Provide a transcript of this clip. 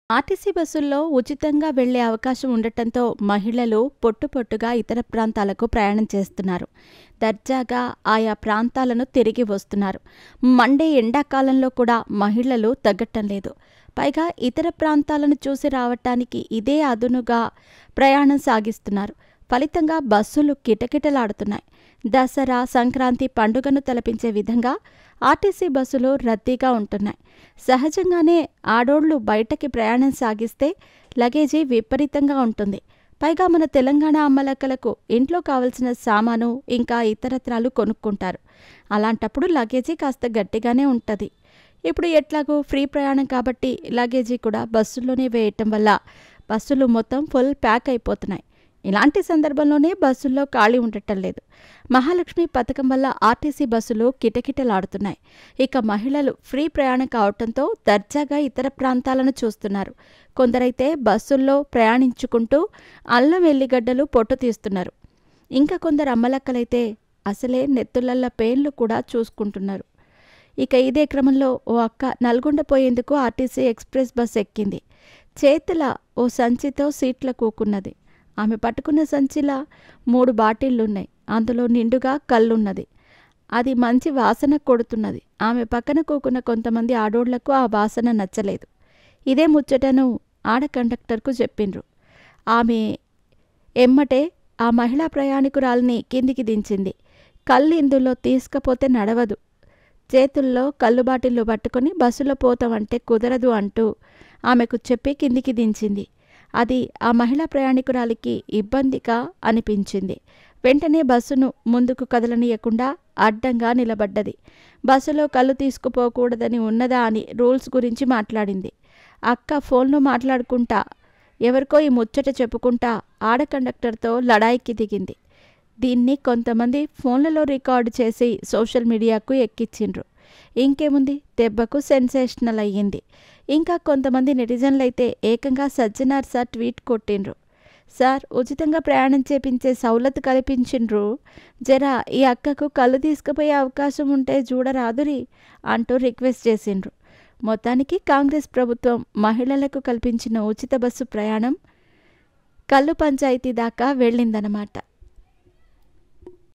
RTC బస్సుల్లో ఉచితంగా వెళ్లే అవకాశం ఉండటంతో మహిళలు పొట్టుపొట్టుగా ఇతర ప్రాంతాలకు ప్రయాణం చేస్తున్నారు. దర్జాగా ఆయా ప్రాంతాలను తిరిగి వస్తున్నారు. మండే ఎండాకాలంలో కూడా మహిళలు తగ్గటం లేదు. పైగా ఇతర ప్రాంతాలను చూసి రావటానికి ఇదే అదునుగా ప్రయాణం సాగిస్తున్నారు. ఫలితంగా బస్సులు కిటకిటలాడుతున్నాయి. దసరా, సంక్రాంతి పండుగను తలపించే విధంగా ఆర్టీసీ బస్సులు రద్దీగా ఉంటున్నాయి. సహజంగానే ఆడోళ్లు బయటకి ప్రయాణం సాగిస్తే లగేజీ విపరీతంగా ఉంటుంది. పైగా మన తెలంగాణ అమ్మలక్కలకు ఇంట్లో కావలసిన సామాను ఇంకా ఇతరత్రాలు కొనుక్కుంటారు. అలాంటప్పుడు లగేజీ కాస్త గట్టిగానే ఉంటుంది. ఇప్పుడు ఎట్లాగో ఫ్రీ ప్రయాణం కాబట్టి లగేజీ కూడా బస్సుల్లోనే వేయటం వల్ల బస్సులు మొత్తం ఫుల్ ప్యాక్ అయిపోతున్నాయి. ఇలాంటి సందర్భంలోనే బస్సుల్లో ఖాళీ ఉండటం లేదు. మహాలక్ష్మి పథకం వల్ల ఆర్టీసీ బస్సులు కిటకిటలాడుతున్నాయి. ఇక మహిళలు ఫ్రీ ప్రయాణం కావటంతో దర్జాగా ఇతర ప్రాంతాలను చూస్తున్నారు. కొందరైతే బస్సుల్లో ప్రయాణించుకుంటూ అల్లం ఎల్లిగడ్డలు పొట్టు తీస్తున్నారు. ఇంకా కొందరు అమ్మలక్కలైతే అసలే నెత్తులల్ల పేన్లు కూడా చూసుకుంటున్నారు. ఇక ఇదే క్రమంలో ఓ అక్క నల్గొండ పోయేందుకు ఆర్టీసీ ఎక్స్ప్రెస్ బస్ ఎక్కింది. చేతుల ఓ సంచితో సీట్ల కూకున్నది. ఆమె పట్టుకున్న సంచిలా 3 బాటిళ్లున్నాయి. అందులో నిండుగా కల్లున్నది. అది మంచి వాసన కొడుతున్నది. ఆమె పక్కన కూకున్న కొంతమంది ఆడోళ్లకు ఆ వాసన నచ్చలేదు. ఇదే ముచ్చటను ఆడ కండక్టర్కు చెప్పిండ్రు. ఆమె ఎమ్మటే ఆ మహిళా ప్రయాణికురాల్ని కిందికి దించింది. కళ్ళు ఇందులో తీసుకపోతే నడవదు, చేతుల్లో కళ్ళు బాటిళ్లు పట్టుకుని బస్సులో పోతామంటే కుదరదు అంటూ ఆమెకు చెప్పి కిందికి దించింది. అది ఆ మహిళా ప్రయాణికురాలికి ఇబ్బందిగా అనిపించింది. వెంటనే బస్సును ముందుకు కదలనీయకుండా అడ్డంగా నిలబడ్డది. బస్సులో కళ్ళు తీసుకుపోకూడదని ఉన్నదా అని రూల్స్ గురించి మాట్లాడింది. అక్క ఫోన్లో మాట్లాడుకుంటా ఎవరికో ఈ ముచ్చట చెప్పుకుంటా ఆడ కండక్టర్తో లడాయికి దిగింది. దీన్ని కొంతమంది ఫోన్లలో రికార్డు చేసి సోషల్ మీడియాకు ఎక్కించిండ్రు. ఇంకేముంది, దెబ్బకు సెన్సేషనల్ అయ్యింది. ఇంకా కొంతమంది నెటిజన్లైతే ఏకంగా సజ్జనార్ సార్ ట్వీట్ కొట్టిండ్రు. సార్, ఉచితంగా ప్రయాణం చేపించే సౌలత్ కల్పించిండ్రు, జరా ఈ అక్కకు కళ్ళు తీసుకుపోయే అవకాశం ఉంటే చూడరాదురి అంటూ రిక్వెస్ట్ చేసిండ్రు. మొత్తానికి కాంగ్రెస్ ప్రభుత్వం మహిళలకు కల్పించిన ఉచిత బస్సు ప్రయాణం కళ్ళు పంచాయతీ దాకా వెళ్ళిందన్నమాట.